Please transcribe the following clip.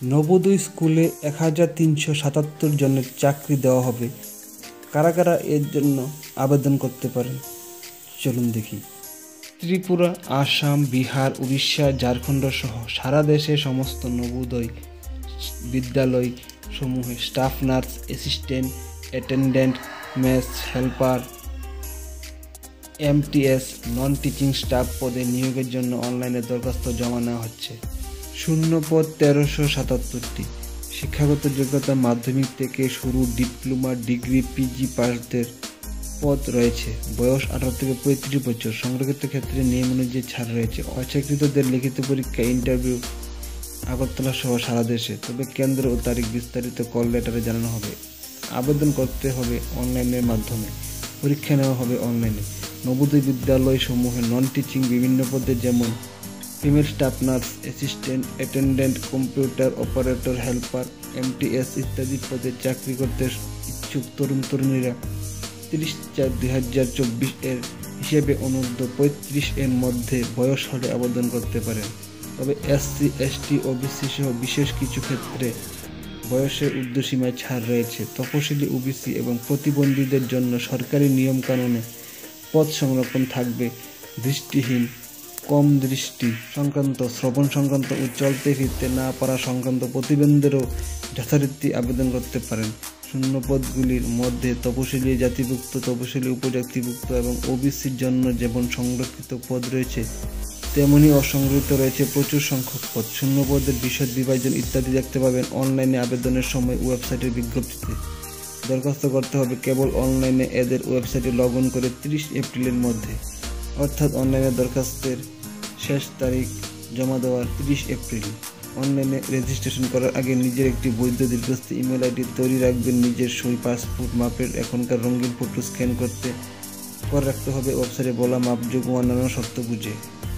নবোদয় স্কুলে 1377 জনের চাকরি দেওয়া হবে। কারা কারা এর জন্য আবেদন করতে পারেন চলুন দেখি। ত্রিপুরা, আসাম, বিহার, উড়িষ্যা, ঝাড়খণ্ড সহ সারা দেশে সমস্ত নবোদয় বিদ্যালয় সমূহে staff nurse, assistant, attendant, mess helper, MTS, non teaching staff পদে নিয়োগের জন্য অনলাইনে দরখাস্ত জমা নেওয়া হচ্ছে। শূন্য পদ 1377টি। শিক্ষাগত যোগ্যতা মাধ্যমিক থেকে শুরু, ডিপ্লোমা, ডিগ্রি, পিজি পাসদের পদ রয়েছে। বয়স 18 থেকে 35 বছর। সংরক্ষিত ক্ষেত্রে নিয়ম অনুযায়ী ছাড় রয়েছে। অচাকরিতদের লিখিত পরীক্ষা, ইন্টারভিউ আগরতলা সহ সারা দেশে, তবে কেন্দ্র ও তারিখ বিস্তারিত কল লেটারে জানানো হবে। আবেদন করতে হবে অনলাইনের মাধ্যমে। পরীক্ষা নেওয়া হবে অনলাইনে। নবোদয় বিদ্যালয় সমূহে নন টিচিং বিভিন্ন পদে যেমন female staff nurse, assistant, attendant, computer operator, helper, MTS ইত্যাদি পদে চাকরি করতে ইচ্ছুক তরুণ তরুণীরা 30/4/2024 এর হিসেবে অনূর্ধ্ব 35 এর মধ্যে বয়স হলে আবেদন করতে পারেন। তবে এসসি, এসটি, ওবিসি সহ বিশেষ কিছু ক্ষেত্রে বয়সের ঊর্ধ্বসীমায় ছাড় রয়েছে। তপশিলি, ওবিসি এবং প্রতিবন্ধীদের জন্য সরকারি নিয়মকানুনে পদ সংরক্ষণ থাকবে। দৃষ্টিহীন, কম দৃষ্টি সংক্রান্ত, শ্রবণ সংক্রান্ত ও চলতে ফিরতে না পারা সংক্রান্ত প্রতিবন্ধীদেরও যথারীতি আবেদন করতে পারেন। শূন্য পদগুলির মধ্যে তপশিলি জাতিভুক্ত, তপশিলি উপজাতিভুক্ত এবং ওবিসির জন্য যেমন সংরক্ষিত পদ রয়েছে তেমনি অসংরক্ষিত রয়েছে প্রচুর সংখ্যক পদ। শূন্য পদের বিশদ বিভাজন ইত্যাদি দেখতে পাবেন অনলাইনে আবেদনের সময় ওয়েবসাইটের বিজ্ঞপ্তিতে। দরখাস্ত করতে হবে কেবল অনলাইনে এদের ওয়েবসাইটে লগ ইন করে 30 এপ্রিলের মধ্যে, অর্থাৎ অনলাইনে দরখাস্তের শেষ তারিখ জমা দেওয়ার 30 এপ্রিল। অনলাইনে রেজিস্ট্রেশন করার আগে নিজের একটি বৈধ দীর্ঘস্থায়ী ইমেল আইডি তৈরি রাখবেন। নিজের সই, পাসপোর্ট মাপের এখনকার রঙিন ফটো স্ক্যান করে রাখতে হবে ওয়েবসাইটে বলা মাপযোগ ও অন্যান্য শর্ত বুঝে।